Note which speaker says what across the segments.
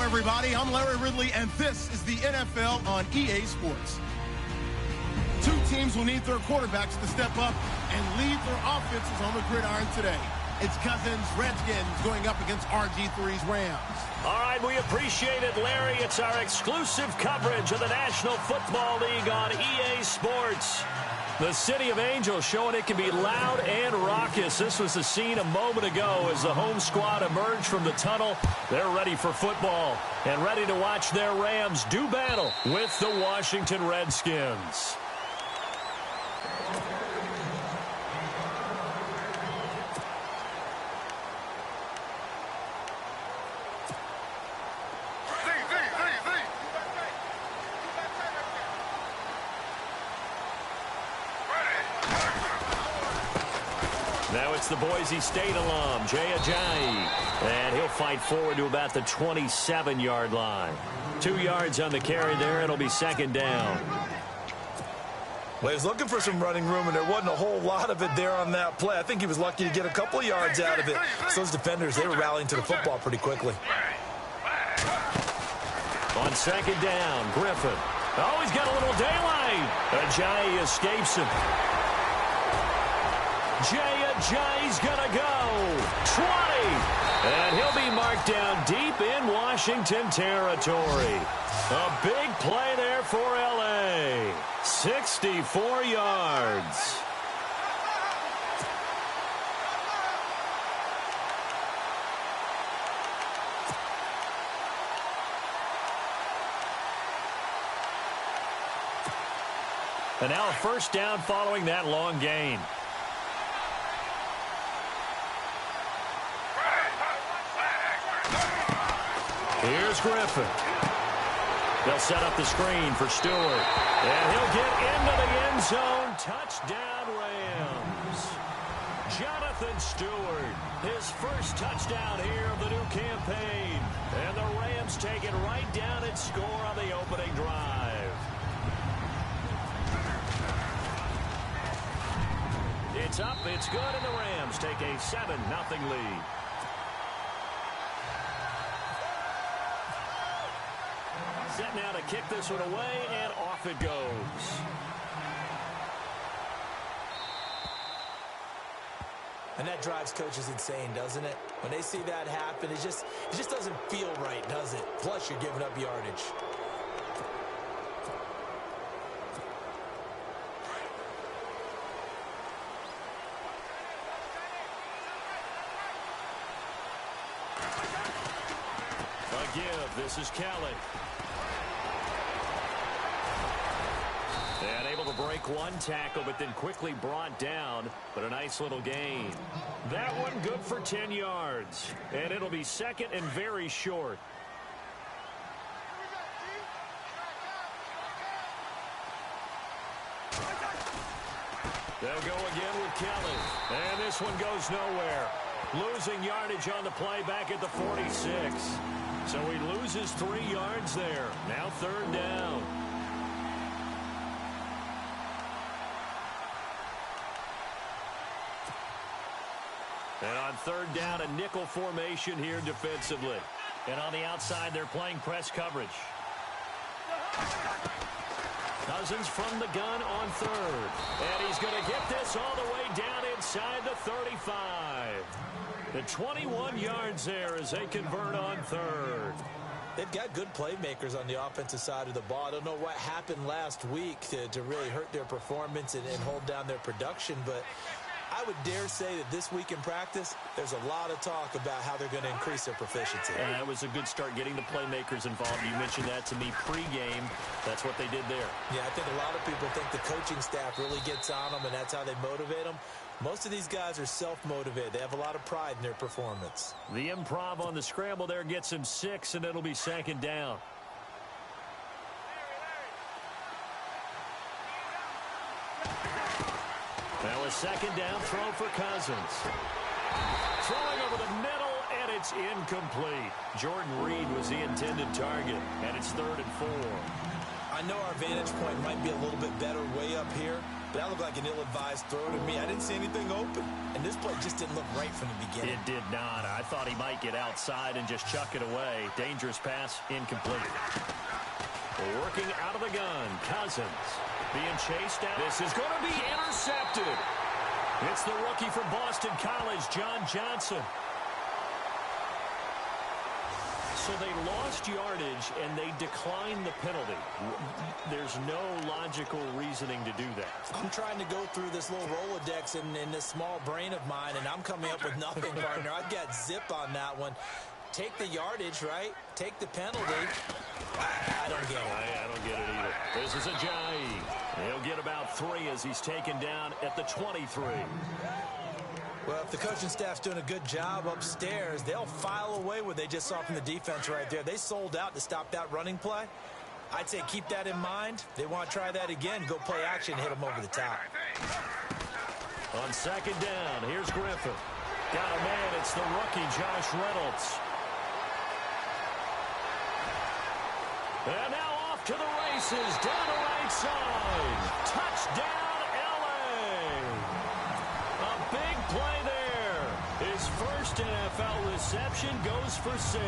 Speaker 1: everybody. I'm Larry Ridley, and this is the NFL on EA Sports. Two teams will need their quarterbacks to step up and lead their offenses on the gridiron today. It's Cousins' Redskins going up against RG3's Rams.
Speaker 2: All right, we appreciate it, Larry. It's our exclusive coverage of the National Football League on EA Sports. The City of Angels showing it can be loud and raucous. This was the scene a moment ago as the home squad emerged from the tunnel. They're ready for football and ready to watch their Rams do battle with the Washington Redskins. Now it's the Boise State alum, Jay Ajayi. And he'll fight forward to about the 27-yard line. 2 yards on the carry there. It'll be second down.
Speaker 3: Well, he was looking for some running room, and there wasn't a whole lot of it there on that play. I think he was lucky to get a couple of yards out of it. So those defenders, they were rallying to the football pretty quickly.
Speaker 2: On second down, Griffin. Oh, he's got a little daylight. Ajayi escapes him. Jay Ajayi's gonna go 20, and he'll be marked down deep in Washington territory. A big play there for LA. 64 yards. And now a first down following that long gain. Here's Griffin. They'll set up the screen for Stewart. And he'll get into the end zone. Touchdown, Rams. Jonathan Stewart, his first touchdown here of the new campaign. And the Rams take it right down and score on the opening drive. It's up, it's good, and the Rams take a 7-0 lead. Set now to kick this one away, and off it goes.
Speaker 4: And that drives coaches insane, doesn't it? When they see that happen, it just doesn't feel right, does it? Plus, you're giving up yardage.
Speaker 2: A give. This is Kelly. And able to break one tackle, but then quickly brought down. But a nice little gain. That one good for 10 yards. And it'll be second and very short. They'll go again with Kelly. And this one goes nowhere. Losing yardage on the play back at the 46. So he loses 3 yards there. Now third down. And on third down, a nickel formation here defensively. And on the outside, they're playing press coverage. Cousins from the gun on third. And he's going to get this all the way down inside the 35. The 21 yards there as they convert on third.
Speaker 4: They've got good playmakers on the offensive side of the ball. I don't know what happened last week to really hurt their performance and hold down their production, but I would dare say that this week in practice, there's a lot of talk about how they're going to increase their proficiency.
Speaker 2: And that was a good start getting the playmakers involved. You mentioned that to me pregame. That's what they did there.
Speaker 4: Yeah, I think a lot of people think the coaching staff really gets on them, and that's how they motivate them. Most of these guys are self-motivated. They have a lot of pride in their performance.
Speaker 2: The improv on the scramble there gets him 6, and it'll be second down. Now a second down throw for Cousins. Throwing over the middle, and it's incomplete. Jordan Reed was the intended target, and it's 3rd and 4.
Speaker 4: I know our vantage point might be a little bit better way up here, but that looked like an ill-advised throw to me. I didn't see anything open, and this play just didn't look right from the beginning.
Speaker 2: It did not. I thought he might get outside and just chuck it away. Dangerous pass, incomplete. Working out of the gun, Cousins being chased down. This is going to be intercepted. It's the rookie from Boston College, John Johnson. So they lost yardage, and they declined the penalty. There's no logical reasoning to do that.
Speaker 4: I'm trying to go through this little Rolodex in this small brain of mine, and I'm coming up with nothing, partner. I've got zip on that one. Take the yardage, right? Take the penalty. I don't get it.
Speaker 2: I don't get it either. This is Ajayi. He'll get about 3 as he's taken down at the 23.
Speaker 4: Well, if the coaching staff's doing a good job upstairs, they'll file away what they just saw from the defense right there. They sold out to stop that running play. I'd say keep that in mind. They want to try that again. Go play action, hit them over the top.
Speaker 2: On second down, here's Griffin. Got a man. It's the rookie, Josh Reynolds. And now off to the races, down the right side. Touchdown, L.A. A big play there. His first NFL reception goes for 6.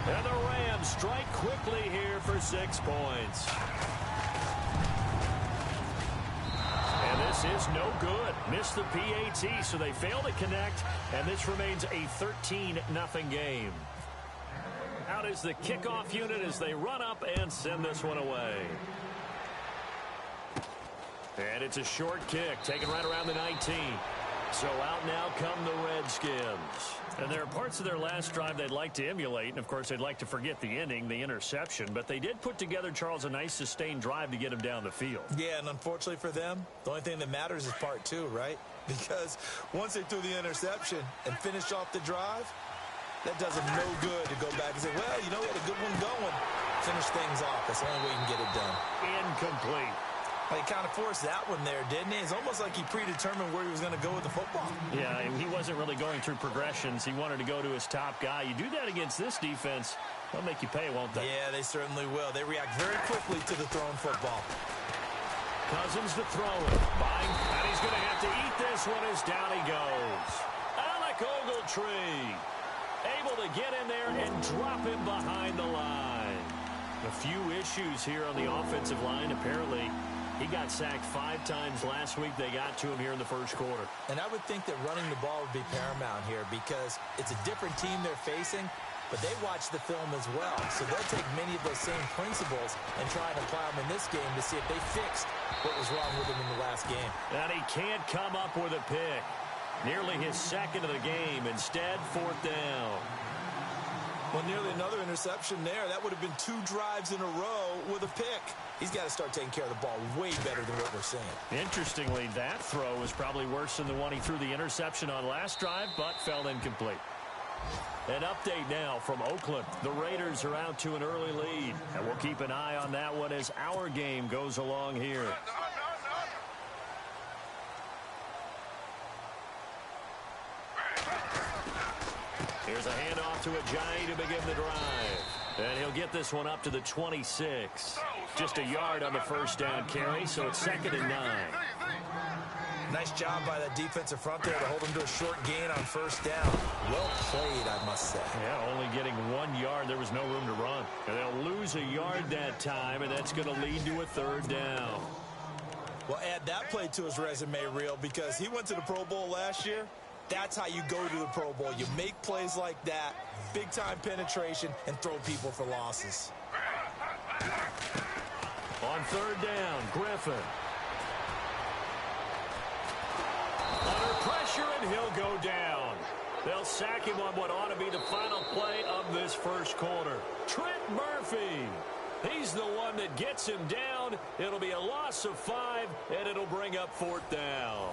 Speaker 2: And the Rams strike quickly here for 6 points. And this is no good. Missed the PAT, so they fail to connect, and this remains a 13-0 game. Out is the kickoff unit as they run up and send this one away. And it's a short kick, taken right around the 19. So out now come the Redskins. And there are parts of their last drive they'd like to emulate, and of course they'd like to forget the ending, the interception, but they did put together, Charles, a nice sustained drive to get him down the field.
Speaker 4: Yeah, and unfortunately for them, the only thing that matters is part 2, right? Because once they threw the interception and finished off the drive, that does them no good to go back and say, well, you know, we had a good one going. Finish things off. That's the only way you can get it done.
Speaker 2: Incomplete.
Speaker 4: Well, he kind of forced that one there, didn't he? It's almost like he predetermined where he was going to go with the football.
Speaker 2: Yeah, he wasn't really going through progressions. He wanted to go to his top guy. You do that against this defense, they'll make you pay, won't they?
Speaker 4: Yeah, they certainly will. They react very quickly to the thrown football.
Speaker 2: Cousins to throw it. Buying, and he's going to have to eat this one as down he goes. Alec Ogletree able to get in there and drop him behind the line. A few issues here on the offensive line. Apparently, he got sacked 5 times last week. They got to him here in the first quarter.
Speaker 4: And I would think that running the ball would be paramount here because it's a different team they're facing, but they watch the film as well. So they'll take many of those same principles and try and apply them in this game to see if they fixed what was wrong with them in the last game.
Speaker 2: And he can't come up with a pick. Nearly his second of the game. Instead, 4th down.
Speaker 4: Well, nearly another interception there. That would have been 2 drives in a row with a pick. He's got to start taking care of the ball way better than what we're seeing.
Speaker 2: Interestingly, that throw was probably worse than the one he threw the interception on last drive, but fell incomplete. An update now from Oakland. The Raiders are out to an early lead, and we'll keep an eye on that one as our game goes along here. Here's a handoff to Ajayi to begin the drive. And he'll get this one up to the 26. Just a yard on the first down carry, so it's 2nd and 9.
Speaker 4: Nice job by that defensive front there to hold him to a short gain on first down. Well played, I must say.
Speaker 2: Yeah, only getting 1 yard. There was no room to run. And they'll lose a yard that time, and that's going to lead to a 3rd down.
Speaker 4: Well, add that play to his resume reel because he went to the Pro Bowl last year. That's how you go to the Pro Bowl. You make plays like that, big-time penetration, and throw people for losses.
Speaker 2: On 3rd down, Griffin. Under pressure, and he'll go down. They'll sack him on what ought to be the final play of this first quarter. Trent Murphy. He's the one that gets him down. It'll be a loss of 5, and it'll bring up 4th down.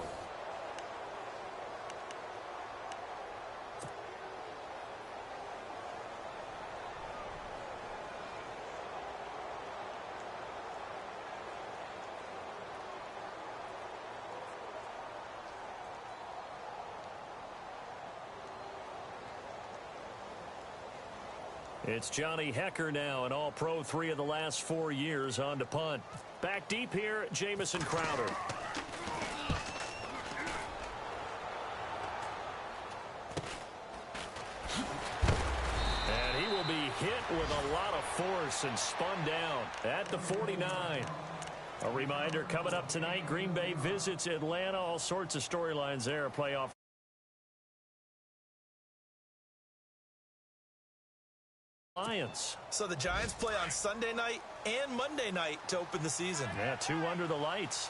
Speaker 2: It's Johnny Hecker now, an all-pro 3 of the last 4 years on to punt. Back deep here, Jamison Crowder. And he will be hit with a lot of force and spun down at the 49. A reminder, coming up tonight, Green Bay visits Atlanta. All sorts of storylines there, playoff. Lions.
Speaker 3: So the Giants play on Sunday night and Monday night to open the season.
Speaker 2: Yeah, 2 under the lights.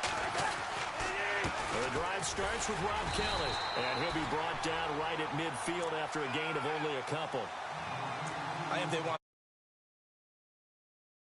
Speaker 2: The drive starts with Rob Kelly, and he'll be brought down right at midfield after a gain of only a couple.
Speaker 3: They want